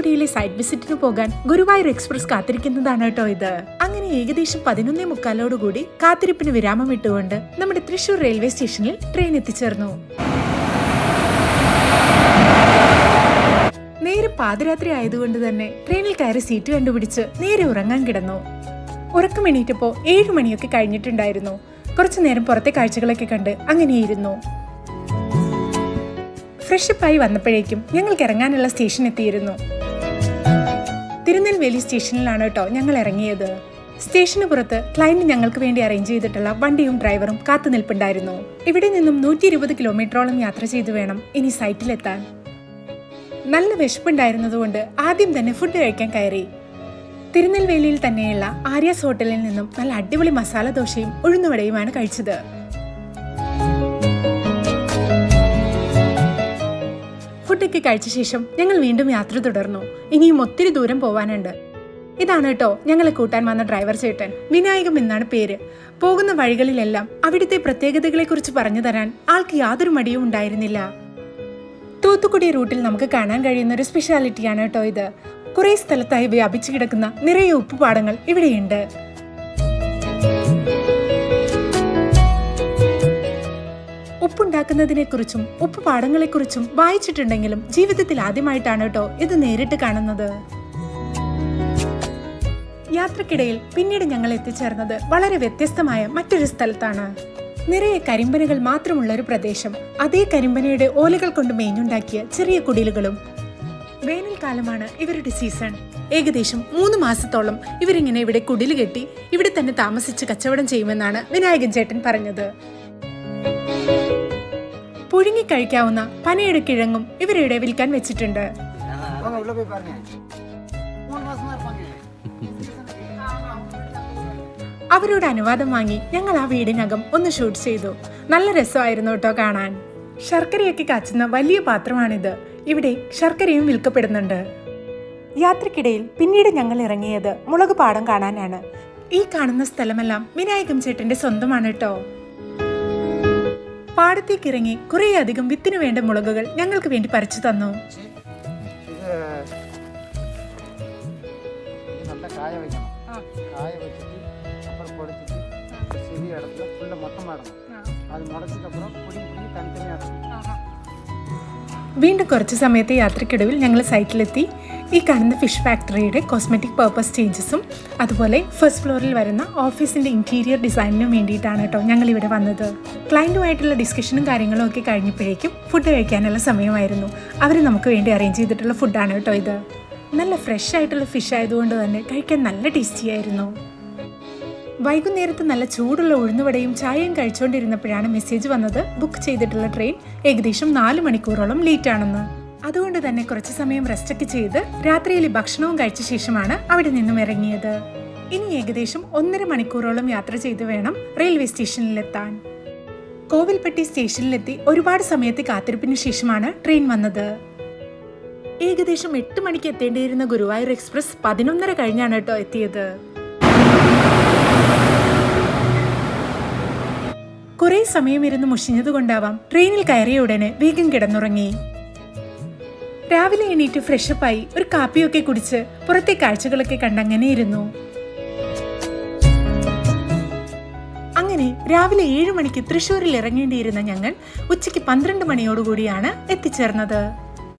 തൂത്തുക്കുടിയിലെ site വിസിറ്റിന് പോകാൻ Guruvayur express കാത്തിരിക്കുന്നതാണ് കേട്ടോ ഇത്. അങ്ങനെ ഏകദേശം 11:45 കാത്തിരിപ്പിന് വിരാമം ഇട്ടുകൊണ്ട് നമ്മുടെ തൃശൂർ റെയിൽവേ സ്റ്റേഷനിൽ ട്രെയിൻ എത്തിച്ചേർന്നു. നേരെ പാതിരാത്രി ആയതുകൊണ്ട് തന്നെ ട്രെയിനിൽ കയറി സീറ്റ് കണ്ടുപിടിച്ച് നേരെ ഉറങ്ങാൻ കിടന്നു. ഉറക്കം എണീറ്റപ്പോ 7 മണിയൊക്കെ കഴിഞ്ഞിട്ടുണ്ടായിരുന്നു. കുറച്ചു നേരം പുറത്തെ കാഴ്ചകളൊക്കെ കണ്ട് അങ്ങനെയിരുന്നു. ഫ്രഷപ്പായി വന്നപ്പോഴേക്കും ഞങ്ങൾക്ക് ഇറങ്ങാനുള്ള സ്റ്റേഷൻ എത്തിയിരുന്നു. തിരുനെൽവേലി സ്റ്റേഷനിലാണ് കേട്ടോ ഞങ്ങൾ ഇറങ്ങിയത്. സ്റ്റേഷന് പുറത്ത് ക്ലയന്റ് ഞങ്ങൾക്ക് വേണ്ടി അറേഞ്ച് ചെയ്തിട്ടുള്ള വണ്ടിയും ഡ്രൈവറും കാത്തു നിൽപ്പുണ്ടായിരുന്നു. ഇവിടെ നിന്നും 120 കിലോമീറ്ററോളം യാത്ര ചെയ്തു വേണം ഇനി സൈറ്റിലെത്താൻ. നല്ല വിശപ്പുണ്ടായിരുന്നതുകൊണ്ട് ആദ്യം തന്നെ ഫുഡ് കഴിക്കാൻ കയറി. തിരുനെൽവേലിയിൽ തന്നെയുള്ള ആര്യാസ് ഹോട്ടലിൽ നിന്നും നല്ല അടിപൊളി മസാല ദോശയും ഉഴുന്നുവടയുമാണ് കഴിച്ചത്. ഫുഡൊക്കെ കഴിച്ച ശേഷം ഞങ്ങൾ വീണ്ടും യാത്ര തുടർന്നു. ഇനിയും ഒത്തിരി ദൂരം പോവാനുണ്ട്. ഇതാണ് കേട്ടോ ഞങ്ങളെ കൂട്ടാൻ വന്ന ഡ്രൈവർ ചേട്ടൻ. വിനായകം എന്നാണ് പേര്. പോകുന്ന വഴികളിലെല്ലാം അവിടുത്തെ പ്രത്യേകതകളെ കുറിച്ച് പറഞ്ഞു തരാൻ ആൾക്ക് യാതൊരു മടിയും ഉണ്ടായിരുന്നില്ല. തൂത്തുക്കുടി റൂട്ടിൽ നമുക്ക് കാണാൻ കഴിയുന്ന ഒരു സ്പെഷ്യാലിറ്റിയാണ് കേട്ടോ ഇത്. കുറെ സ്ഥലത്തായി വ്യാപിച്ചു കിടക്കുന്ന നിറയെ ഉപ്പുപാടങ്ങൾ ഇവിടെയുണ്ട്. ഉപ്പുണ്ടാക്കുന്നതിനെ കുറിച്ചും ഉപ്പുപാടങ്ങളെ കുറിച്ചും വായിച്ചിട്ടുണ്ടെങ്കിലും ജീവിതത്തിൽ ആദ്യമായിട്ടാണ് കേട്ടോ ഇത് നേരിട്ട് കാണുന്നത്. യാത്രക്കിടയിൽ പിന്നീട് ഞങ്ങൾ എത്തിച്ചേർന്നത് വളരെ വ്യത്യസ്തമായ മറ്റൊരു സ്ഥലത്താണ്. നിറയെ കരിമ്പനകൾ മാത്രമുള്ള ഒരു പ്രദേശം. അതേ കരിമ്പനയുടെ ഓലകൾ കൊണ്ട് മേഞ്ഞുണ്ടാക്കിയ ചെറിയ കുടിലുകളും. വേനൽക്കാലമാണ് ഇവരുടെ സീസൺ. ഏകദേശം 3 മാസത്തോളം ഇവരിങ്ങനെ ഇവിടെ കുടില് കെട്ടി ഇവിടെ തന്നെ താമസിച്ച് കച്ചവടം ചെയ്യുമെന്നാണ് വിനായകൻ ചേട്ടൻ പറഞ്ഞത്. പുഴുങ്ങി കഴിക്കാവുന്ന പനയുടെ കിഴങ്ങും ഇവരിവിടെ വിൽക്കാൻ വെച്ചിട്ടുണ്ട്. അവരോട് അനുവാദം വാങ്ങി ഞങ്ങൾ ആ വീടിനകം ഒന്ന് ഷൂട്ട് ചെയ്തു. നല്ല രസമായിരുന്നു കേട്ടോ കാണാൻ. ശർക്കരയൊക്കെ കാച്ചുന്ന വലിയ പാത്രമാണിത്. ഇവിടെ ശർക്കരയും വിൽക്കപ്പെടുന്നുണ്ട്. യാത്രക്കിടയിൽ പിന്നീട് ഞങ്ങൾ ഇറങ്ങിയത് മുളക് പാടം കാണാനാണ്. ഈ കാണുന്ന സ്ഥലമെല്ലാം വിനായകം ചേട്ടന്റെ സ്വന്തമാണ് കേട്ടോ. പാടത്തേക്ക് ഇറങ്ങി കുറേ അധികം വിത്തിനു വേണ്ട മുളകുകൾ ഞങ്ങൾക്ക് വേണ്ടി പറിച്ചു തന്നു. വീണ്ടും കുറച്ച് സമയത്തെ യാത്രക്കിടവിൽ ഞങ്ങൾ സൈറ്റിലെത്തി. ഈ കാണുന്ന ഫിഷ് ഫാക്ടറിയുടെ കോസ്മെറ്റിക് പർപ്പസ് ചേഞ്ചസും അതുപോലെ ഫസ്റ്റ് ഫ്ലോറിൽ വരുന്ന ഓഫീസിൻ്റെ ഇൻറ്റീരിയർ ഡിസൈനിനും വേണ്ടിയിട്ടാണ് കേട്ടോ ഞങ്ങൾ ഇവിടെ വന്നത്. ക്ലയൻറ്റുമായിട്ടുള്ള ഡിസ്കഷനും കാര്യങ്ങളും ഒക്കെ കഴിഞ്ഞപ്പോഴേക്കും ഫുഡ് കഴിക്കാനുള്ള സമയമായിരുന്നു. അവർ നമുക്ക് വേണ്ടി അറേഞ്ച് ചെയ്തിട്ടുള്ള ഫുഡാണ് കേട്ടോ ഇത്. നല്ല ഫ്രഷ് ആയിട്ടുള്ള ഫിഷ് ആയതുകൊണ്ട് തന്നെ കഴിക്കാൻ നല്ല ടേസ്റ്റി ആയിരുന്നു. വൈകുന്നേരത്ത് നല്ല ചൂടുള്ള ഉഴുന്നുവടയും ചായയും കഴിച്ചുകൊണ്ടിരുന്നപ്പോഴാണ് മെസ്സേജ് വന്നത് ബുക്ക് ചെയ്തിട്ടുള്ള ട്രെയിൻ ഏകദേശം 4 മണിക്കൂറോളം ലേറ്റ് ആണെന്ന്. അതുകൊണ്ട് തന്നെ കുറച്ച് സമയം റെസ്റ്റൊക്കെ ചെയ്ത് രാത്രിയിലെ ഭക്ഷണവും കഴിച്ച ശേഷമാണ് അവിടെ നിന്നും ഇറങ്ങിയത്. ഇനി ഏകദേശം 1.5 മണിക്കൂറോളം യാത്ര ചെയ്ത് വേണം റെയിൽവേ സ്റ്റേഷനിലെത്താൻ. കോവിൽപ്പെട്ടി സ്റ്റേഷനിലെത്തി ഒരുപാട് സമയത്തെ കാത്തിരിപ്പിന് ശേഷമാണ് ട്രെയിൻ വന്നത്. ഏകദേശം 8 മണിക്ക് എത്തേണ്ടിയിരുന്ന ഗുരുവായൂർ എക്സ്പ്രസ് 11:30 കഴിഞ്ഞാണ് കേട്ടോ എത്തിയത്. കുറെ സമയം ഇരുന്ന് മുഷിഞ്ഞതുകൊണ്ടാവാം ട്രെയിനിൽ കയറിയ ഉടനെ വേഗം കിടന്നുറങ്ങി. രാവിലെ എണീറ്റ് ഫ്രഷപ്പായി ഒരു കാപ്പിയൊക്കെ കുടിച്ച് പുറത്തെ കാഴ്ചകളൊക്കെ കണ്ടങ്ങനെ ഇരുന്നു. അങ്ങനെ രാവിലെ 7 മണിക്ക് തൃശ്ശൂരിൽ ഇറങ്ങേണ്ടിയിരുന്ന ഞങ്ങൾ ഉച്ചയ്ക്ക് 12 മണിയോടുകൂടിയാണ് എത്തിച്ചേർന്നത്.